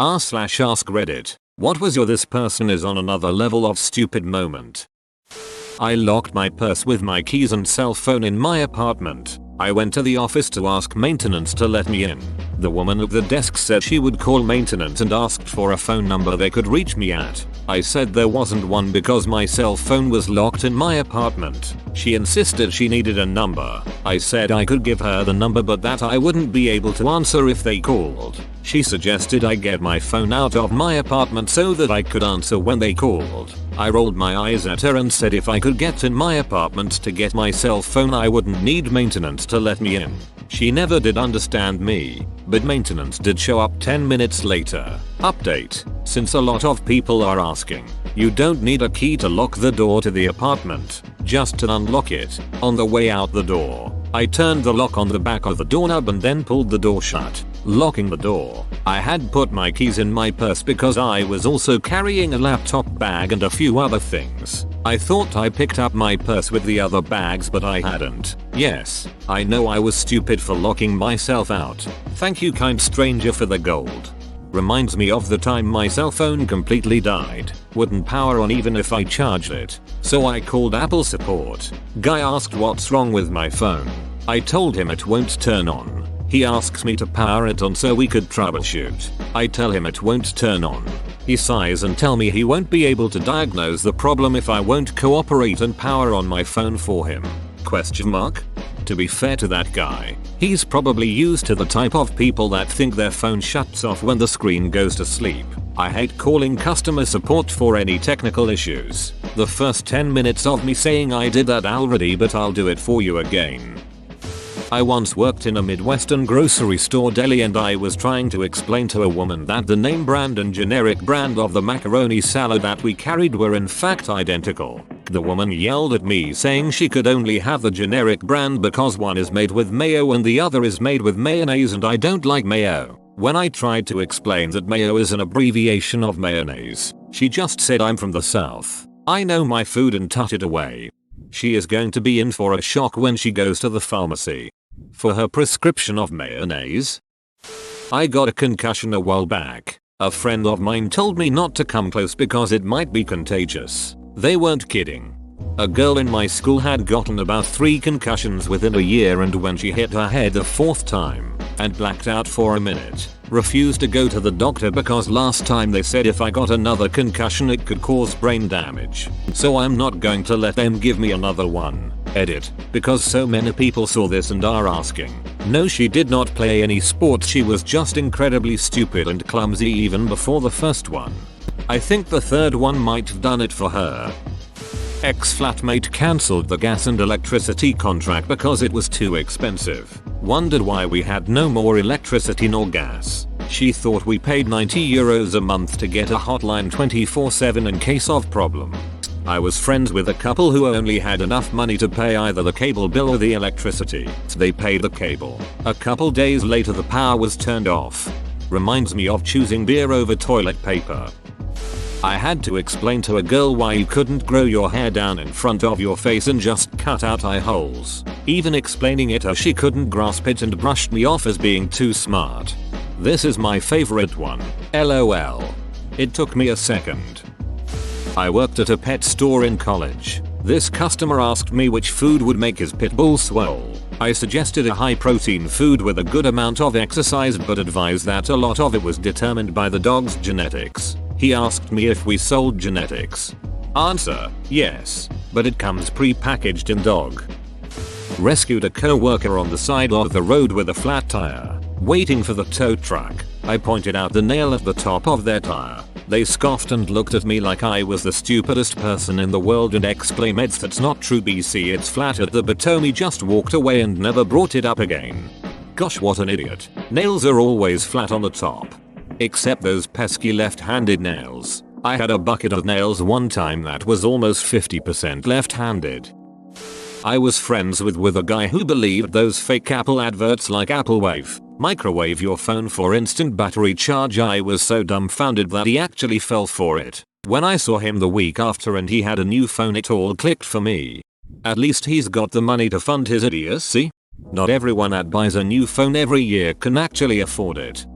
r/ask Reddit. What was your "this person is on another level" of stupid moment? I locked my purse with my keys and cell phone in my apartment. I went to the office to ask maintenance to let me in. The woman at the desk said she would call maintenance and asked for a phone number they could reach me at. I said there wasn't one because my cell phone was locked in my apartment. She insisted she needed a number. I said I could give her the number but that I wouldn't be able to answer if they called. She suggested I get my phone out of my apartment so that I could answer when they called. I rolled my eyes at her and said if I could get in my apartment to get my cell phone I wouldn't need maintenance to let me in. She never did understand me, but maintenance did show up 10 minutes later. Update: since a lot of people are asking, you don't need a key to lock the door to the apartment, just to unlock it. On the way out the door, I turned the lock on the back of the doorknob and then pulled the door shut, locking the door. I had put my keys in my purse because I was also carrying a laptop bag and a few other things. I thought I picked up my purse with the other bags but I hadn't. Yes, I know I was stupid for locking myself out. Thank you, kind stranger, for the gold. Reminds me of the time my cell phone completely died. Wouldn't power on even if I charged it. So I called Apple support. Guy asked what's wrong with my phone. I told him it won't turn on. He asks me to power it on so we could troubleshoot. I tell him it won't turn on. He sighs and tell me he won't be able to diagnose the problem if I won't cooperate and power on my phone for him. Question mark? To be fair to that guy, he's probably used to the type of people that think their phone shuts off when the screen goes to sleep. I hate calling customer support for any technical issues. The first 10 minutes of me saying I did that already but I'll do it for you again. I once worked in a Midwestern grocery store deli and I was trying to explain to a woman that the name brand and generic brand of the macaroni salad that we carried were in fact identical. The woman yelled at me saying she could only have the generic brand because one is made with mayo and the other is made with mayonnaise and I don't like mayo. When I tried to explain that mayo is an abbreviation of mayonnaise, she just said I'm from the South. I know my food and tutted away. She is going to be in for a shock when she goes to the pharmacy for her prescription of mayonnaise. I got a concussion a while back. A friend of mine told me not to come close because it might be contagious. They weren't kidding. A girl in my school had gotten about 3 concussions within a year and when she hit her head the 4th time and blacked out for a minute, refused to go to the doctor because last time they said if I got another concussion it could cause brain damage. So I'm not going to let them give me another one. Edit. Because so many people saw this and are asking. No, she did not play any sports, she was just incredibly stupid and clumsy even before the first one. I think the third one might have done it for her. Ex-flatmate cancelled the gas and electricity contract because it was too expensive. Wondered why we had no more electricity nor gas. She thought we paid €90 a month to get a hotline 24/7 in case of problem. I was friends with a couple who only had enough money to pay either the cable bill or the electricity. They paid the cable. A couple days later the power was turned off. Reminds me of choosing beer over toilet paper. I had to explain to a girl why you couldn't grow your hair down in front of your face and just cut out eye holes. Even explaining it, she couldn't grasp it and brushed me off as being too smart. This is my favorite one. LOL. It took me a second. I worked at a pet store in college. This customer asked me which food would make his pit bull swole. I suggested a high protein food with a good amount of exercise but advised that a lot of it was determined by the dog's genetics. He asked me if we sold genetics. Answer: yes, but it comes pre-packaged in dog. Rescued a co-worker on the side of the road with a flat tire. Waiting for the tow truck, I pointed out the nail at the top of their tire. They scoffed and looked at me like I was the stupidest person in the world and exclaimed, "That's not true BC, it's flat at the bottom." He just walked away and never brought it up again. Gosh, what an idiot. Nails are always flat on the top. Except those pesky left-handed nails. I had a bucket of nails one time that was almost 50% left-handed. I was friends with a guy who believed those fake Apple adverts like Apple Wave, microwave your phone for instant battery charge. I was so dumbfounded that he actually fell for it. When I saw him the week after and he had a new phone, it all clicked for me. At least he's got the money to fund his idiocy. Not everyone that buys a new phone every year can actually afford it.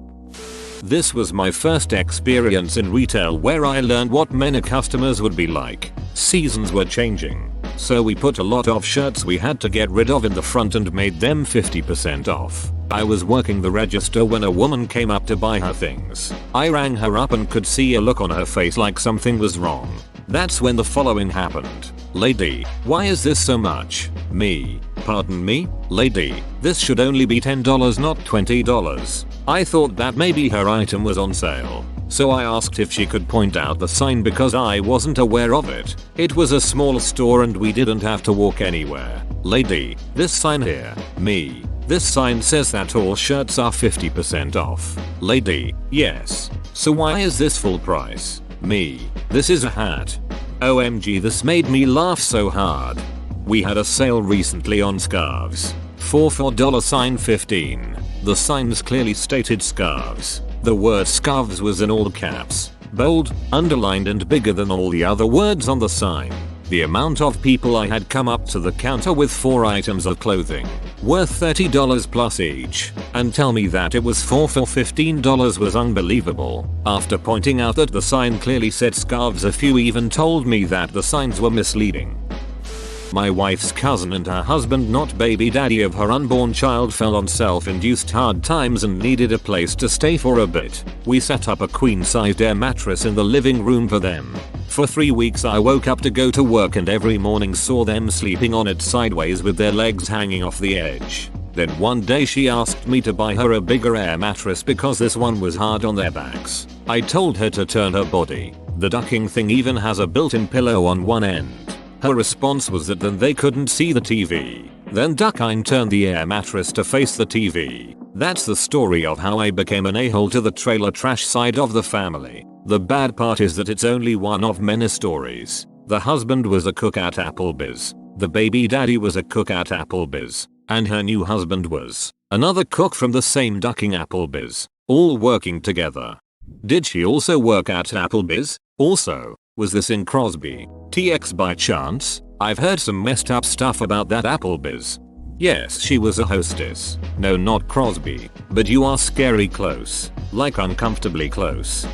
This was my first experience in retail where I learned what many customers would be like. Seasons were changing, so we put a lot of shirts we had to get rid of in the front and made them 50% off. I was working the register when a woman came up to buy her things. I rang her up and could see a look on her face like something was wrong. That's when the following happened. Lady, why is this so much? Me, pardon me? Lady, this should only be $10 not $20. I thought that maybe her item was on sale. So I asked if she could point out the sign because I wasn't aware of it. It was a small store and we didn't have to walk anywhere. Lady, this sign here. Me, this sign says that all shirts are 50% off. Lady, yes. So why is this full price? Me, this is a hat. OMG, this made me laugh so hard. We had a sale recently on scarves. For $15. The signs clearly stated scarves. The word scarves was in all caps, bold, underlined and bigger than all the other words on the sign. The amount of people I had come up to the counter with 4 items of clothing, worth $30 plus each, and tell me that it was 4 for $15 was unbelievable. After pointing out that the sign clearly said scarves, a few even told me that the signs were misleading. My wife's cousin and her husband, not baby daddy of her unborn child, fell on self-induced hard times and needed a place to stay for a bit. We set up a queen-sized air mattress in the living room for them. For 3 weeks I woke up to go to work and every morning saw them sleeping on it sideways with their legs hanging off the edge. Then one day she asked me to buy her a bigger air mattress because this one was hard on their backs. I told her to turn her body. The ducking thing even has a built-in pillow on one end. Her response was that then they couldn't see the TV. Then duck and turn the air mattress to face the TV. That's the story of how I became an a-hole to the trailer trash side of the family. The bad part is that it's only one of many stories. The husband was a cook at Applebee's. The baby daddy was a cook at Applebee's. And her new husband was another cook from the same ducking Applebee's. All working together. Did she also work at Applebee's? Also, was this in Crosby, TX by chance? I've heard some messed up stuff about that Applebee's. Yes, she was a hostess. No, not Crosby. But you are scary close. Like uncomfortably close.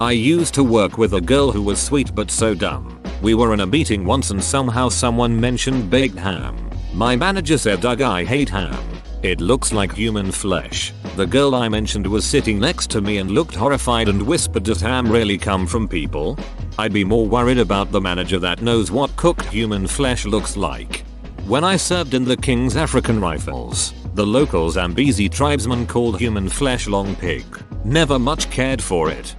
I used to work with a girl who was sweet but so dumb. We were in a meeting once and somehow someone mentioned baked ham. My manager said, "Doug, I hate ham. It looks like human flesh." The girl I mentioned was sitting next to me and looked horrified and whispered, "Does ham really come from people?" I'd be more worried about the manager that knows what cooked human flesh looks like. When I served in the King's African Rifles, the local Zambezi tribesmen called human flesh long pig. Never much cared for it.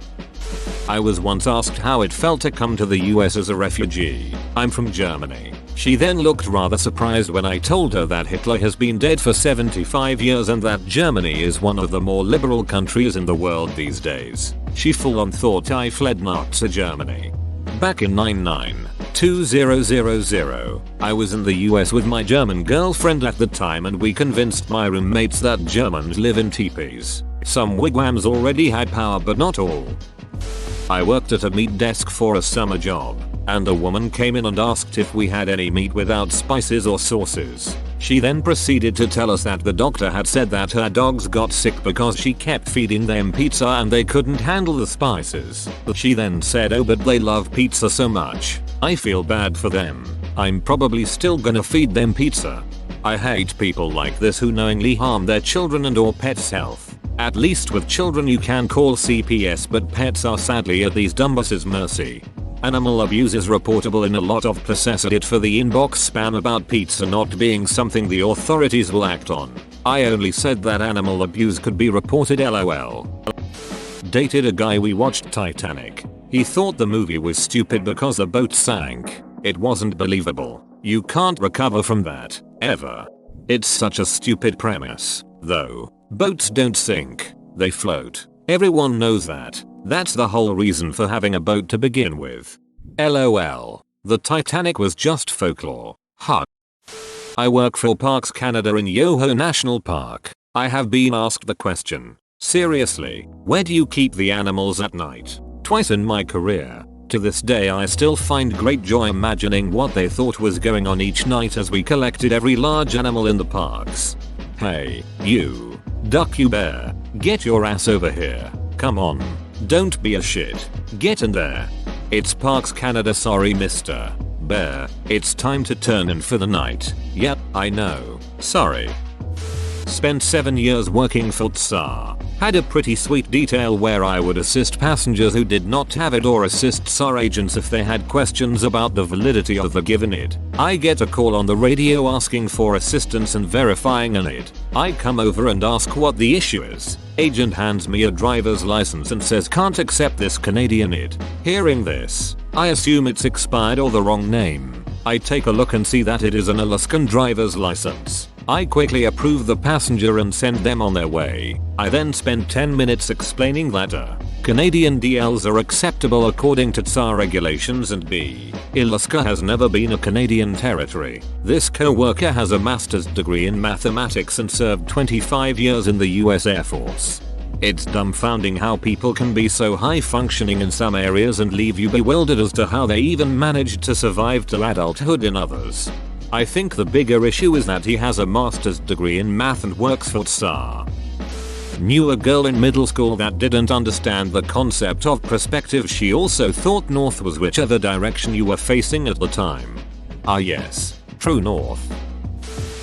I was once asked how it felt to come to the US as a refugee. I'm from Germany. She then looked rather surprised when I told her that Hitler has been dead for 75 years and that Germany is one of the more liberal countries in the world these days. She full on thought I fled Nazi Germany. Back in 2000, I was in the US with my German girlfriend at the time and we convinced my roommates that Germans live in teepees. Some wigwams already had power but not all. I worked at a meat desk for a summer job, and a woman came in and asked if we had any meat without spices or sauces. She then proceeded to tell us that the doctor had said that her dogs got sick because she kept feeding them pizza and they couldn't handle the spices. She then said, "Oh, but they love pizza so much. I feel bad for them. I'm probably still gonna feed them pizza." I hate people like this who knowingly harm their children and or pets' health. At least with children you can call CPS, but pets are sadly at these dumbasses' mercy. Animal abuse is reportable in a lot of places. It for the inbox spam about pizza not being something the authorities will act on. I only said that animal abuse could be reported, lol. Dated a guy we watched Titanic. He thought the movie was stupid because the boat sank. It wasn't believable. You can't recover from that, ever. It's such a stupid premise, though. Boats don't sink, they float. Everyone knows that. That's the whole reason for having a boat to begin with. LOL. The Titanic was just folklore. Huh. I work for Parks Canada in Yoho National Park. I have been asked the question, seriously, where do you keep the animals at night? Twice in my career. To this day I still find great joy imagining what they thought was going on each night as we collected every large animal in the parks. Hey, you. Duck, you bear. Get your ass over here. Come on. Don't be a shit. Get in there. It's Parks Canada, sorry Mr. Bear. It's time to turn in for the night. Yep, I know. Sorry. Spent 7 years working for TSA. Had a pretty sweet detail where I would assist passengers who did not have it or assist TSA agents if they had questions about the validity of the given ID. I get a call on the radio asking for assistance in verifying an ID. I come over and ask what the issue is. Agent hands me a driver's license and says can't accept this Canadian ID. Hearing this, I assume it's expired or the wrong name. I take a look and see that it is an Alaskan driver's license. I quickly approve the passenger and send them on their way. I then spend 10 minutes explaining that Canadian DLs are acceptable according to TSA regulations and b. Alaska has never been a Canadian territory. This co-worker has a master's degree in mathematics and served 25 years in the US Air Force. It's dumbfounding how people can be so high functioning in some areas and leave you bewildered as to how they even managed to survive to adulthood in others. I think the bigger issue is that he has a master's degree in math and works for TSA. Knew a girl in middle school that didn't understand the concept of perspective. She also thought north was whichever direction you were facing at the time. Ah yes, true north.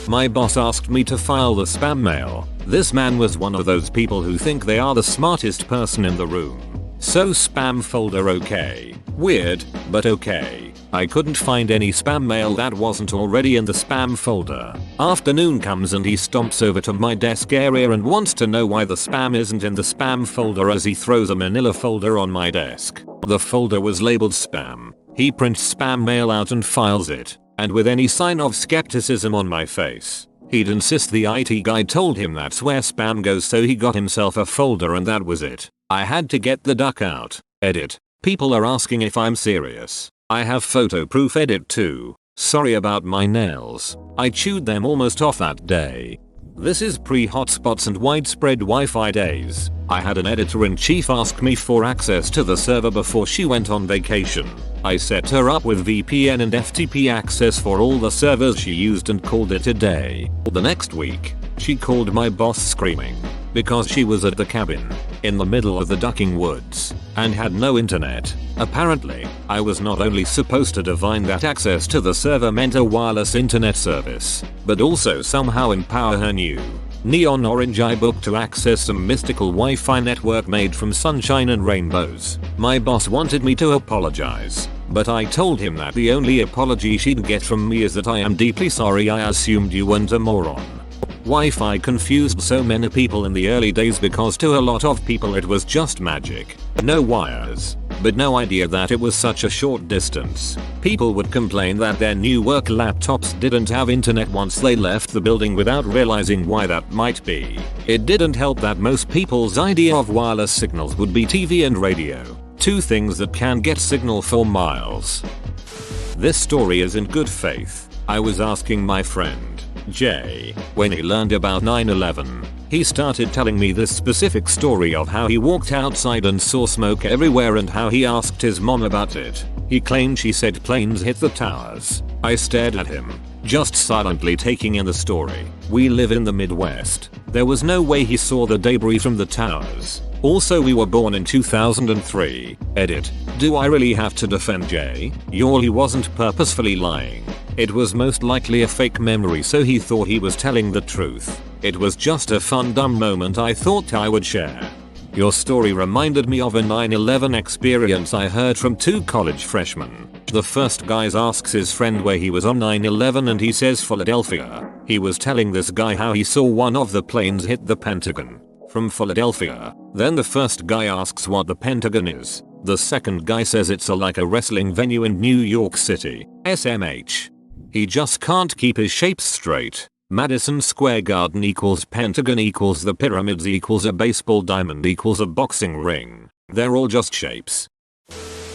My boss asked me to file the spam mail. This man was one of those people who think they are the smartest person in the room. So spam folder okay. Weird, but okay. I couldn't find any spam mail that wasn't already in the spam folder. Afternoon comes and he stomps over to my desk area and wants to know why the spam isn't in the spam folder as he throws a manila folder on my desk. The folder was labeled spam. He prints spam mail out and files it, and with any sign of skepticism on my face. He'd insist the IT guy told him that's where spam goes, so he got himself a folder and that was it. I had to get the duck out. Edit. People are asking if I'm serious. I have photo proof. Edit too. Sorry about my nails. I chewed them almost off that day. This is pre-hotspots and widespread Wi-Fi days. I had an editor-in-chief ask me for access to the server before she went on vacation. I set her up with VPN and FTP access for all the servers she used and called it a day. The next week, she called my boss screaming because she was at the cabin in the middle of the ducking woods and had no internet. Apparently, I was not only supposed to divine that access to the server meant a wireless internet service, but also somehow empower her new neon orange iBook to access some mystical Wi-Fi network made from sunshine and rainbows. My boss wanted me to apologize, but I told him that the only apology she'd get from me is that I am deeply sorry I assumed you weren't a moron. Wi-Fi confused so many people in the early days because to a lot of people it was just magic. No wires, but no idea that it was such a short distance. People would complain that their new work laptops didn't have internet once they left the building without realizing why that might be. It didn't help that most people's idea of wireless signals would be TV and radio, two things that can get signal for miles. This story is in good faith. I was asking my friend Jay when he learned about 9/11. He started telling me this specific story of how he walked outside and saw smoke everywhere and how he asked his mom about it. He claimed she said planes hit the towers. I stared at him, just silently taking in the story. We live in the Midwest. There was no way he saw the debris from the towers. Also, we were born in 2003. Edit. Do I really have to defend Jay? He wasn't purposefully lying. It was most likely a fake memory, so he thought he was telling the truth. It was just a fun dumb moment I thought I would share. Your story reminded me of a 9/11 experience I heard from two college freshmen. The first guy asks his friend where he was on 9/11 and he says Philadelphia. He was telling this guy how he saw one of the planes hit the Pentagon from Philadelphia. Then the first guy asks what the Pentagon is. The second guy says it's like a wrestling venue in New York City. SMH. He just can't keep his shapes straight. Madison Square Garden equals Pentagon equals the pyramids equals a baseball diamond equals a boxing ring. They're all just shapes.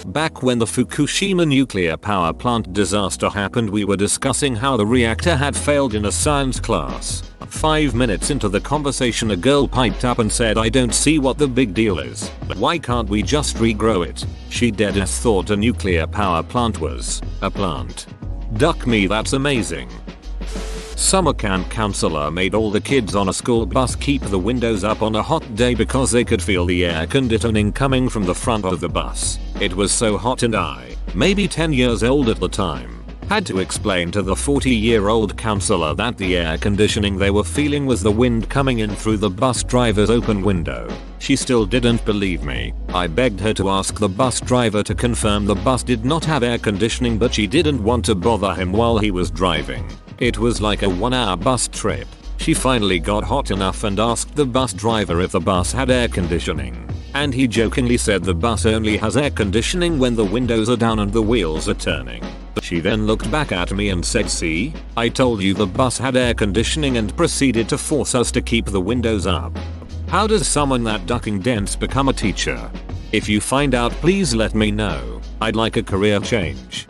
Back when the Fukushima nuclear power plant disaster happened, we were discussing how the reactor had failed in a science class. 5 minutes into the conversation, a girl piped up and said, "I don't see what the big deal is. Why can't we just regrow it?" She deadass thought a nuclear power plant was a plant. Duck me, that's amazing. Summer camp counselor made all the kids on a school bus keep the windows up on a hot day because they could feel the air conditioning coming from the front of the bus. It was so hot and I, maybe 10 years old at the time, had to explain to the 40-year-old counselor that the air conditioning they were feeling was the wind coming in through the bus driver's open window. She still didn't believe me. I begged her to ask the bus driver to confirm the bus did not have air conditioning, but she didn't want to bother him while he was driving. It was like a 1-hour bus trip. She finally got hot enough and asked the bus driver if the bus had air conditioning. And he jokingly said the bus only has air conditioning when the windows are down and the wheels are turning. She then looked back at me and said, "See, I told you the bus had air conditioning," and proceeded to force us to keep the windows up. How does someone that ducking dense become a teacher? If you find out, please let me know. I'd like a career change.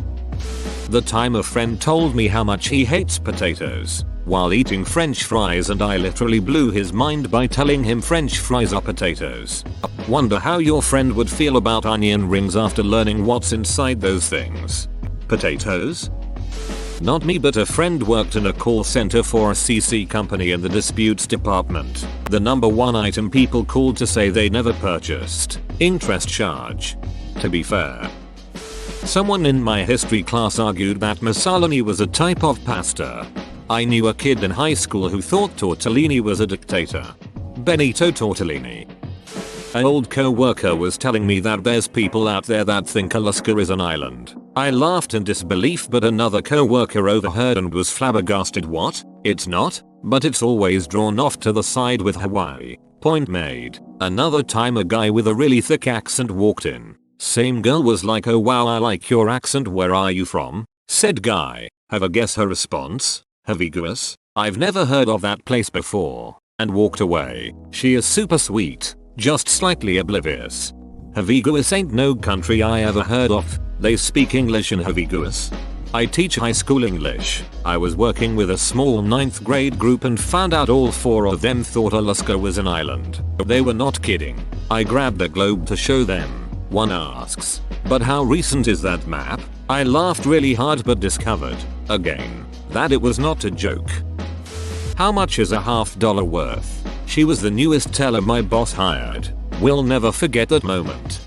The time a friend told me how much he hates potatoes while eating french fries, and I literally blew his mind by telling him french fries are potatoes. Wonder how your friend would feel about onion rings after learning what's inside those things. Potatoes? Not me, but a friend worked in a call center for a CC company in the disputes department. The number one item people called to say they never purchased: interest charge. To be fair, someone in my history class argued that Mussolini was a type of pasta. I knew a kid in high school who thought Tortellini was a dictator. Benito Tortellini. An old co-worker was telling me that there's people out there that think Alaska is an island. I laughed in disbelief, but another co-worker overheard and was flabbergasted. What? It's not? But it's always drawn off to the side with Hawaii. Point made. Another time a guy with a really thick accent walked in. Same girl was like, "Oh wow, I like your accent, where are you from?" Said guy. Have a guess her response? Haviguas? I've never heard of that place before. And walked away. She is super sweet, just slightly oblivious. Haviguas ain't no country I ever heard of. They speak English in Haviguas. I teach high school English. I was working with a small 9th grade group and found out all 4 of them thought Alaska was an island. They were not kidding. I grabbed a globe to show them. One asks, "But how recent is that map?" I laughed really hard but discovered, again, that it was not a joke. How much is a $50 worth? She was the newest teller my boss hired. Will never forget that moment.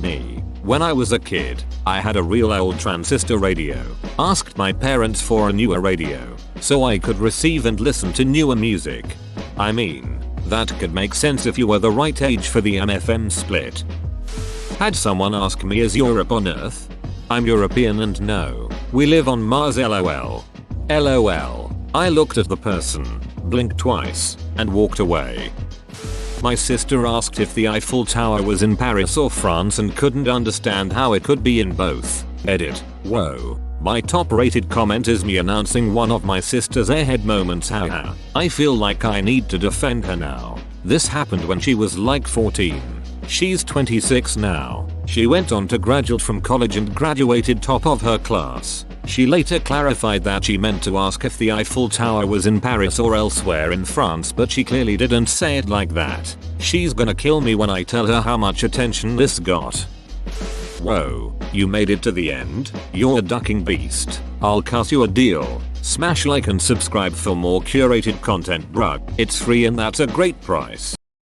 Me. When I was a kid, I had a real old transistor radio. Asked my parents for a newer radio, so I could receive and listen to newer music. I mean, that could make sense if you were the right age for the AM/FM split. Had someone ask me, "Is Europe on Earth?" I'm European and no. We live on Mars, LOL. LOL. I looked at the person, blinked twice, and walked away. My sister asked if the Eiffel Tower was in Paris or France and couldn't understand how it could be in both. Edit. Whoa. My top rated comment is me announcing one of my sister's airhead moments. Haha. I feel like I need to defend her now. This happened when she was like 14. She's 26 now. She went on to graduate from college and graduated top of her class. She later clarified that she meant to ask if the Eiffel Tower was in Paris or elsewhere in France, but she clearly didn't say it like that. She's gonna kill me when I tell her how much attention this got. Whoa, you made it to the end? You're a ducking beast. I'll cut you a deal. Smash like and subscribe for more curated content, bruh. It's free and that's a great price.